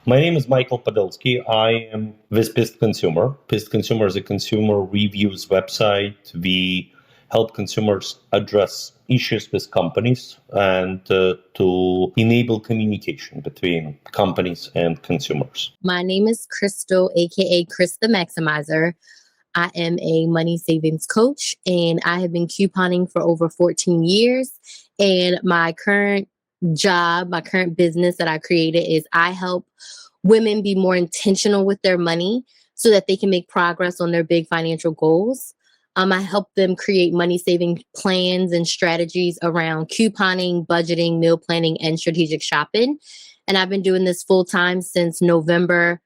My name is Michael Podolsky. I am with Pissedconsumer. Pissedconsumer is a consumer reviews website. We help consumers address issues with companies and to enable communication between companies and consumers. My name is Crystal, aka Krys The Maximizer. I am a money savings coach and I have been couponing for over 14 years. And my current job, my current business that I created is I help women be more intentional with their money so that they can make progress on their big financial goals. I help them create money saving plans and strategies around couponing, budgeting, meal planning, and strategic shopping. And I've been doing this full time since November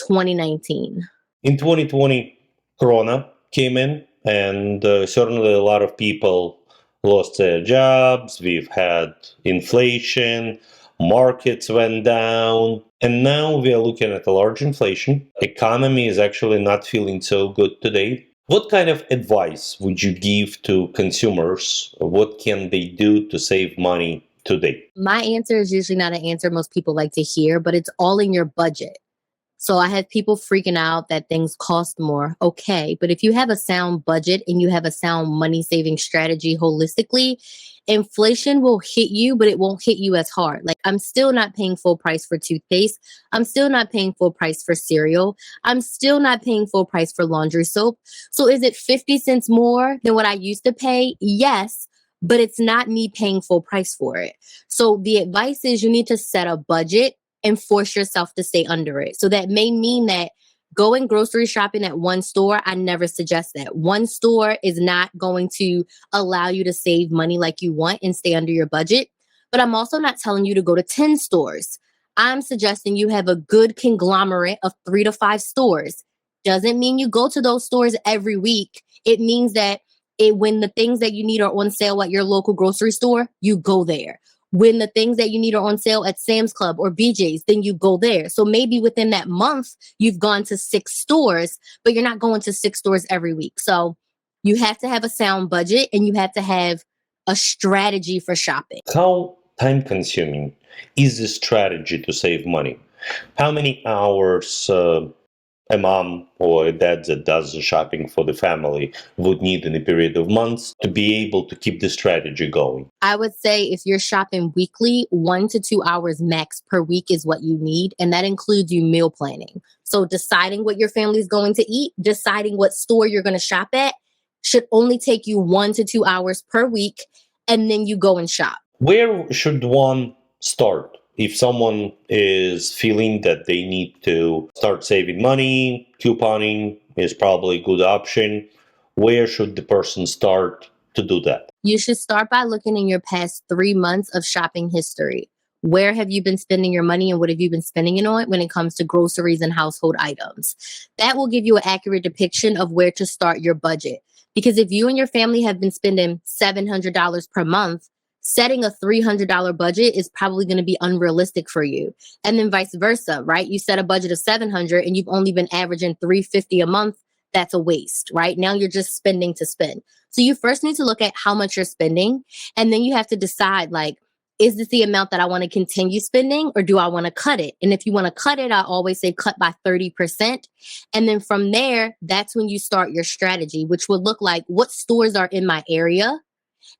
2019. In 2020, Corona came in, and certainly a lot of people lost their jobs. We've had inflation, markets went down, and now we are looking at a large inflation. Economy is actually not feeling so good today. What kind of advice would you give to consumers? What can they do to save money today? My answer is usually not an answer most people like to hear, but it's all in your budget. So I have people freaking out that things cost more. Okay. But if you have a sound budget and you have a sound money saving strategy holistically, inflation will hit you, but it won't hit you as hard. Like I'm still not paying full price for toothpaste. I'm still not paying full price for cereal. I'm still not paying full price for laundry soap. So is it 50 cents more than what I used to pay? Yes. But it's not me paying full price for it. So the advice is you need to set a budget and force yourself to stay under it. So that may mean that going grocery shopping at one store, I never suggest that. One store is not going to allow you to save money like you want and stay under your budget. But I'm also not telling you to go to 10 stores. I'm suggesting you have a good conglomerate of 3 to 5 stores. Doesn't mean you go to those stores every week. It means that when the things that you need are on sale at your local grocery store, you go there. When the things that you need are on sale at Sam's Club or BJ's, then you go there. So maybe within that month, you've gone to 6 stores, but you're not going to 6 stores every week. So you have to have a sound budget and you have to have a strategy for shopping. How time consuming is this strategy to save money? How many hours a mom or a dad that does the shopping for the family would need in a period of months to be able to keep the strategy going? I would say if you're shopping weekly, 1 to 2 hours max per week is what you need. And that includes you meal planning. So deciding what your family is going to eat, deciding what store you're going to shop at should only take you 1 to 2 hours per week. And then you go and shop. Where should one start? If someone is feeling that they need to start saving money, couponing is probably a good option. Where should the person start to do that? You should start by looking in your past 3 months of shopping history. Where have you been spending your money and what have you been spending it on when it comes to groceries and household items? That will give you an accurate depiction of where to start your budget. Because if you and your family have been spending $700 per month, setting a $300 budget is probably going to be unrealistic for you. And then vice versa, right? You set a budget of $700 and you've only been averaging $350 a month. That's a waste, right? Now you're just spending to spend. So you first need to look at how much you're spending. And then you have to decide, like, is this the amount that I want to continue spending or do I want to cut it? And if you want to cut it, I always say cut by 30%. And then from there, that's when you start your strategy, which would look like what stores are in my area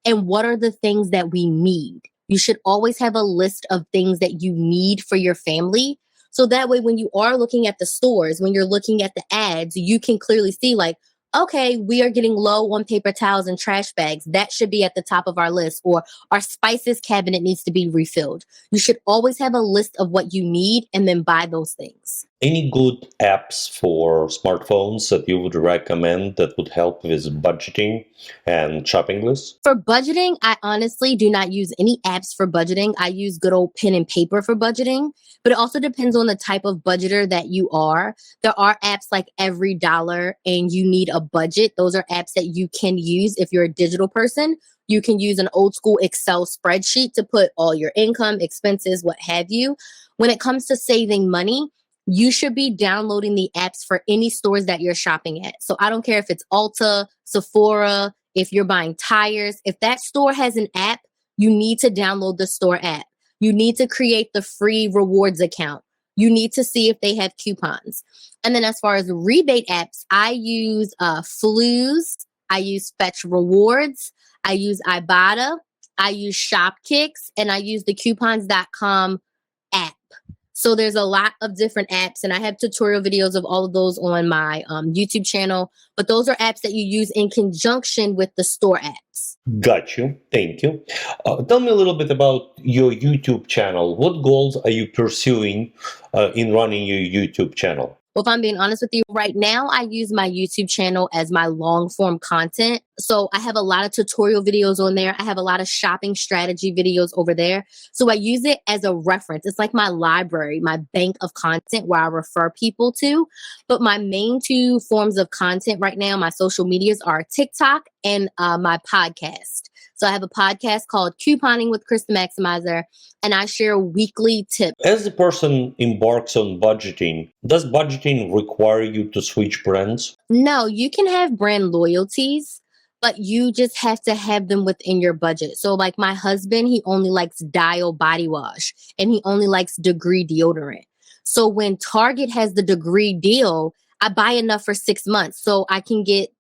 and what are the things that we need. You should always have a list of things that you need for your family. So that way, when you are looking at the stores, when you're looking at the ads, you can clearly see like, okay, we are getting low on paper towels and trash bags. That should be at the top of our list. Or our spices cabinet needs to be refilled. You should always have a list of what you need and then buy those things. Any good apps for smartphones that you would recommend that would help with budgeting and shopping lists? For budgeting, I honestly do not use any apps for budgeting. I use good old pen and paper for budgeting, but it also depends on the type of budgeter that you are. There are apps like Every Dollar and You Need a Budget. Those are apps that you can use if you're a digital person. You can use an old school Excel spreadsheet to put all your income, expenses, what have you. When it comes to saving money, you should be downloading the apps for any stores that you're shopping at. So I don't care if it's Ulta, Sephora, if you're buying tires. If that store has an app, you need to download the store app. You need to create the free rewards account. you need to see if they have coupons. And then as far as rebate apps, I use Flues, I use Fetch Rewards, I use Ibotta, I use Shopkicks, and I use the coupons.com app. So there's a lot of different apps, and I have tutorial videos of all of those on my YouTube channel. But those are apps that you use in conjunction with the store apps. Got you. Thank you. Tell me a little bit about your YouTube channel. What goals are you pursuing in running your YouTube channel? Well, if I'm being honest with you, right now I use my YouTube channel as my long form content. So I have a lot of tutorial videos on there. I have a lot of shopping strategy videos over there. So I use it as a reference. It's like my library, my bank of content where I refer people to. But my main two forms of content right now, my social medias, are TikTok and my podcast. So I have a podcast called Couponing with Krys The Maximizer, and I share weekly tips. As the person embarks on budgeting, does budgeting require you to switch brands? No, you can have brand loyalties, but you just have to have them within your budget. So like my husband, he only likes Dial body wash and he only likes Degree deodorant. So when Target has the Degree deal, I buy enough for 6 months. So I can get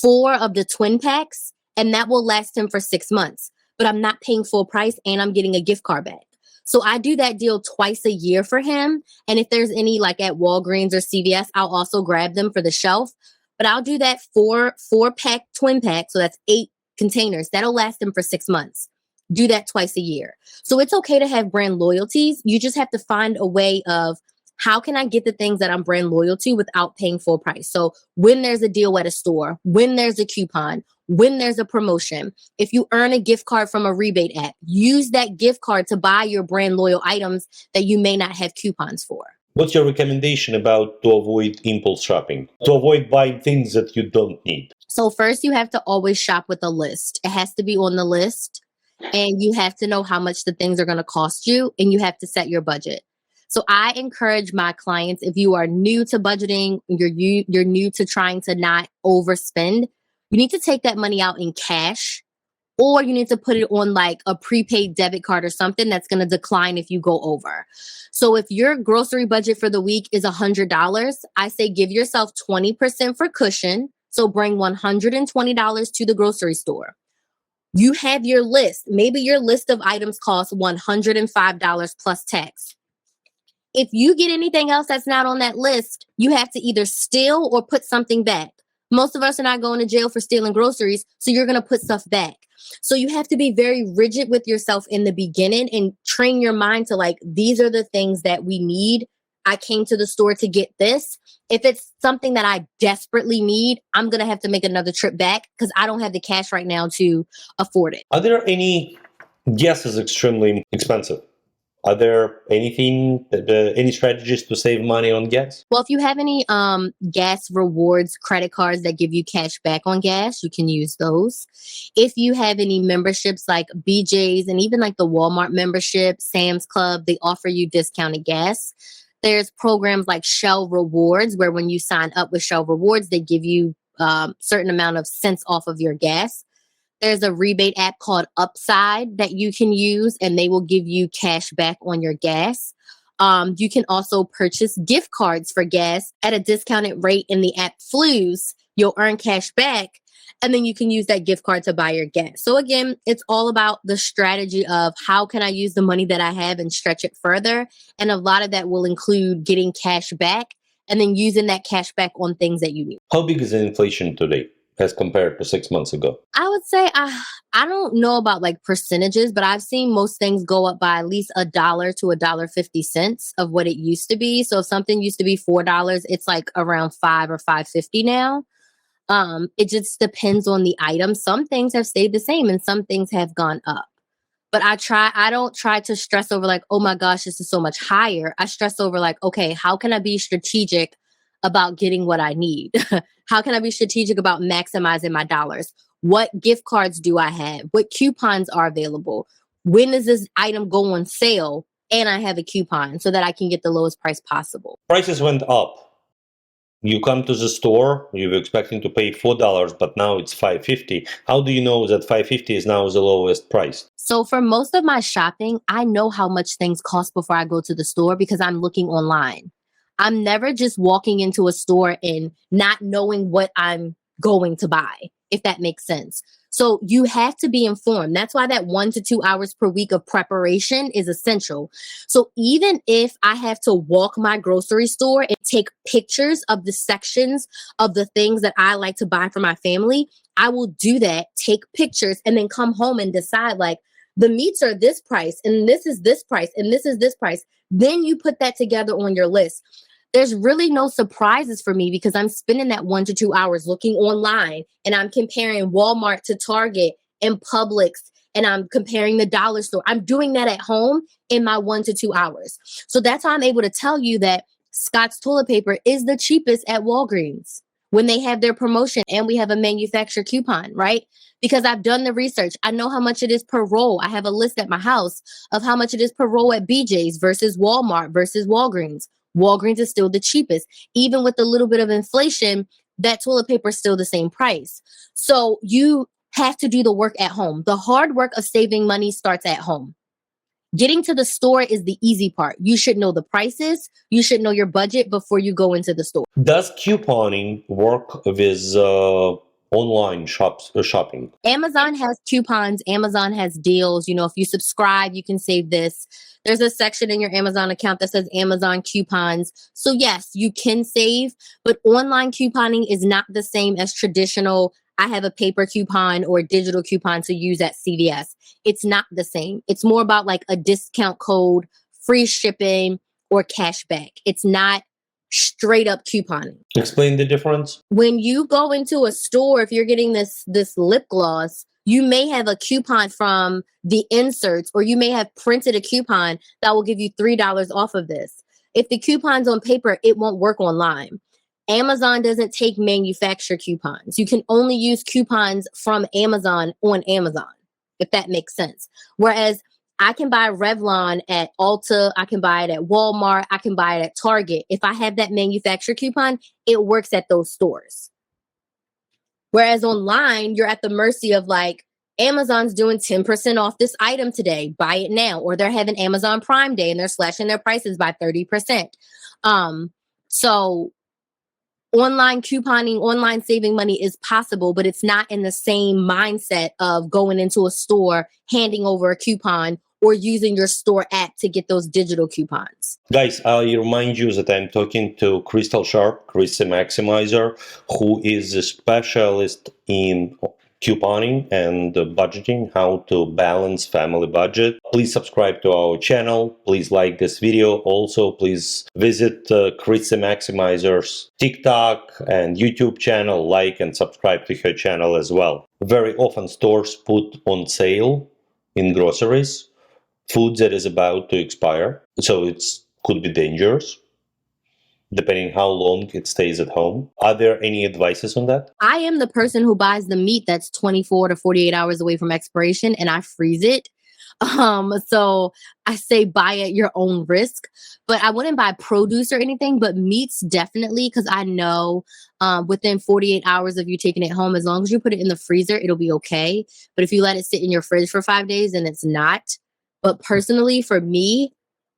4 of the twin packs and that will last him for 6 months. But I'm not paying full price and I'm getting a gift card back. So I do that deal twice a year for him. And if there's any like at Walgreens or CVS, I'll also grab them for the shelf. But I'll do that 4-pack twin pack. So that's 8 containers. That'll last them for 6 months. Do that twice a year. So it's okay to have brand loyalties. You just have to find a way of how can I get the things that I'm brand loyal to without paying full price? So when there's a deal at a store, when there's a coupon, when there's a promotion, if you earn a gift card from a rebate app, use that gift card to buy your brand loyal items that you may not have coupons for. What's your recommendation about to avoid impulse shopping, to avoid buying things that you don't need? So first, you have to always shop with a list. It has to be on the list, and you have to know how much the things are going to cost you, and you have to set your budget. So I encourage my clients, if you are new to budgeting, you're new to trying to not overspend, you need to take that money out in cash, or you need to put it on like a prepaid debit card or something that's going to decline if you go over. So if your grocery budget for the week is $100, I say give yourself 20% for cushion. So bring $120 to the grocery store. You have your list. Maybe your list of items costs $105 plus tax. If you get anything else that's not on that list, you have to either steal or put something back. Most of us are not going to jail for stealing groceries, so you're going to put stuff back. So you have to be very rigid with yourself in the beginning and train your mind to like, these are the things that we need. I came to the store to get this. If it's something that I desperately need, I'm going to have to make another trip back because I don't have the cash right now to afford it. Are there any gas is extremely expensive? Are there any strategies to save money on gas? Well, if you have any gas rewards credit cards that give you cash back on gas, you can use those. If you have any memberships like BJ's and even like the Walmart membership, Sam's Club, they offer you discounted gas. There's programs like Shell Rewards where when you sign up with Shell Rewards, they give you certain amount of cents off of your gas. There's a rebate app called Upside that you can use, and they will give you cash back on your gas. You can also purchase gift cards for gas at a discounted rate in the app Flues. You'll earn cash back, and then you can use that gift card to buy your gas. So again, it's all about the strategy of how can I use the money that I have and stretch it further. And a lot of that will include getting cash back and then using that cash back on things that you need. How big is the inflation today as compared to 6 months ago? I would say I don't know about like percentages, but I've seen most things go up by at least $1 to $1.50 of what it used to be. So if something used to be $4, it's like around $5 or $5.50 now. It just depends on the item. Some things have stayed the same and some things have gone up. But I don't try to stress over like, oh my gosh, this is so much higher. I stress over like, okay, how can I be strategic about getting what I need? How can I be strategic about maximizing my dollars? What gift cards do I have? What coupons are available? When does this item go on sale and I have a coupon so that I can get the lowest price possible? Prices went up. You come to the store, you're expecting to pay $4, but now it's $5.50. How do you know that $5.50 is now the lowest price? So for most of my shopping, I know how much things cost before I go to the store because I'm looking online. I'm never just walking into a store and not knowing what I'm going to buy, if that makes sense. So you have to be informed. That's why that 1 to 2 hours per week of preparation is essential. So even if I have to walk my grocery store and take pictures of the sections of the things that I like to buy for my family, I will do that, take pictures, and then come home and decide like the meats are this price, and this is this price, and this is this price. Then you put that together on your list. There's really no surprises for me because I'm spending that 1 to 2 hours looking online and I'm comparing Walmart to Target and Publix and I'm comparing the dollar store. I'm doing that at home in my 1 to 2 hours. So that's how I'm able to tell you that Scott's toilet paper is the cheapest at Walgreens when they have their promotion and we have a manufacturer coupon, right? Because I've done the research. I know how much it is per roll. I have a list at my house of how much it is per roll at BJ's versus Walmart versus Walgreens. Walgreens is still the cheapest. Even with a little bit of inflation, that toilet paper is still the same price. So you have to do the work at home. The hard work of saving money starts at home. Getting to the store is the easy part. You should know the prices. You should know your budget before you go into the store. Does couponing work with online shopping? Amazon has coupons. Amazon has deals. You know, if you subscribe, you can save this. There's a section in your Amazon account that says Amazon coupons. So yes, you can save, but online couponing is not the same as traditional. I have a paper coupon or a digital coupon to use at CVS. It's not the same. It's more about like a discount code, free shipping, or cash back. It's not straight up couponing. Explain the difference. When you go into a store, if you're getting this lip gloss, you may have a coupon from the inserts, or you may have printed a coupon that will give you $3 off of this. If the coupon's on paper, it won't work online. Amazon doesn't take manufacturer coupons. You can only use coupons from Amazon on Amazon, if that makes sense. Whereas I can buy Revlon at Ulta, I can buy it at Walmart, I can buy it at Target. If I have that manufacturer coupon, it works at those stores. Whereas online, you're at the mercy of like, Amazon's doing 10% off this item today, buy it now. Or they're having Amazon Prime Day and they're slashing their prices by 30%. So online couponing, online saving money is possible, but it's not in the same mindset of going into a store, handing over a coupon, or using your store app to get those digital coupons. Guys, I remind you that I'm talking to Crystal Sharp, Krys The Maximizer, who is a specialist in couponing and budgeting, how to balance family budget. Please subscribe to our channel. Please like this video. Also, please visit Krys The Maximizer's TikTok and YouTube channel. Like and subscribe to her channel as well. Very often stores put on sale in groceries food that is about to expire, so it could be dangerous depending how long it stays at home. Are there any advices on that? I am the person who buys the meat that's 24 to 48 hours away from expiration and I freeze it. So I say buy at your own risk, but I wouldn't buy produce or anything, but meats definitely, because I know within 48 hours of you taking it home, as long as you put it in the freezer, it'll be okay. But if you let it sit in your fridge for 5 days, then it's not. But personally, for me,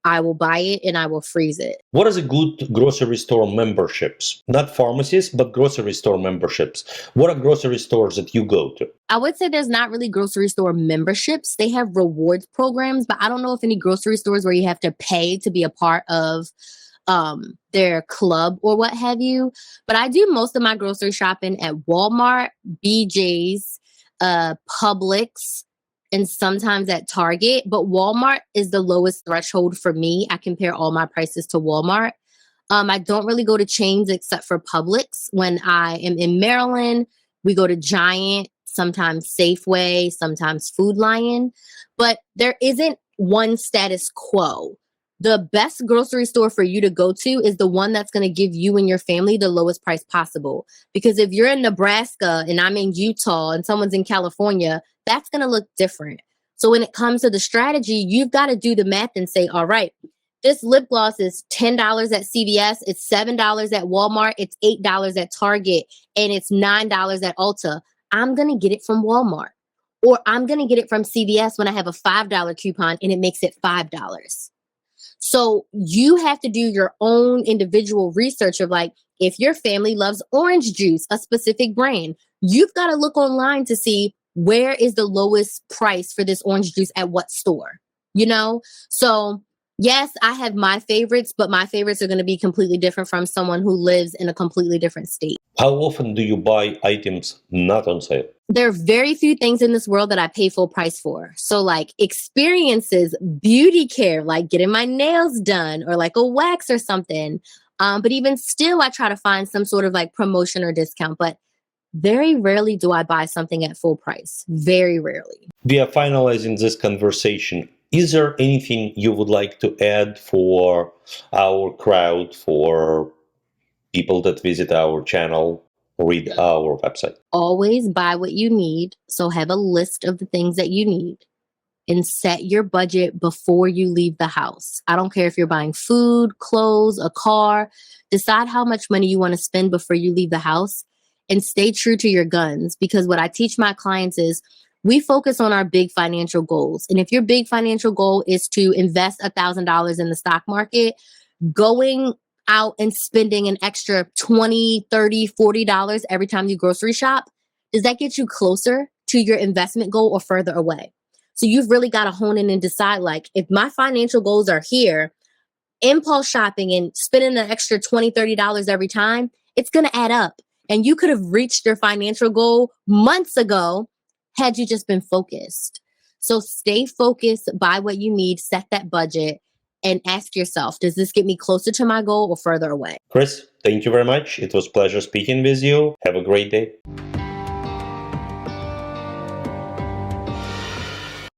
I will buy it and I will freeze it. What is a good grocery store memberships? Not pharmacies, but grocery store memberships. What are grocery stores that you go to? I would say there's not really grocery store memberships. They have rewards programs, but I don't know if any grocery stores where you have to pay to be a part of their club or what have you. But I do most of my grocery shopping at Walmart, BJ's, Publix, and sometimes at Target, but Walmart is the lowest threshold for me. I compare all my prices to Walmart. I don't really go to chains except for Publix. When I am in Maryland, we go to Giant, sometimes Safeway, sometimes Food Lion, but there isn't one status quo. The best grocery store for you to go to is the one that's going to give you and your family the lowest price possible. Because if you're in Nebraska and I'm in Utah and someone's in California, that's going to look different. So when it comes to the strategy, you've got to do the math and say, all right, this lip gloss is $10 at CVS, it's $7 at Walmart, it's $8 at Target, and it's $9 at Ulta. I'm going to get it from Walmart. Or I'm going to get it from CVS when I have a $5 coupon and it makes it $5. So you have to do your own individual research of like, if your family loves orange juice, a specific brand, you've got to look online to see where is the lowest price for this orange juice at what store, you know? So yes, I have my favorites, but my favorites are going to be completely different from someone who lives in a completely different state. How often do you buy items not on sale? There are very few things in this world that I pay full price for. So like experiences, beauty care, like getting my nails done or like a wax or something. But even still, I try to find some sort of like promotion or discount. But very rarely do I buy something at full price. Very rarely. We are finalizing this conversation. Is there anything you would like to add for our crowd, for people that visit our channel, read our website? Always buy what you need. So have a list of the things that you need and set your budget before you leave the house. I don't care if you're buying food, clothes, a car. Decide how much money you want to spend before you leave the house and stay true to your guns. Because what I teach my clients is we focus on our big financial goals. And if your big financial goal is to invest $1,000 in the stock market, going out and spending an extra $20, $30, $40 every time you grocery shop, does that get you closer to your investment goal or further away? So you've really got to hone in and decide, like, if my financial goals are here, impulse shopping and spending an extra $20, $30 every time, it's going to add up. And you could have reached your financial goal months ago had you just been focused. So stay focused, buy what you need, set that budget, and ask yourself, does this get me closer to my goal or further away? Krys, thank you very much. It was a pleasure speaking with you. Have a great day.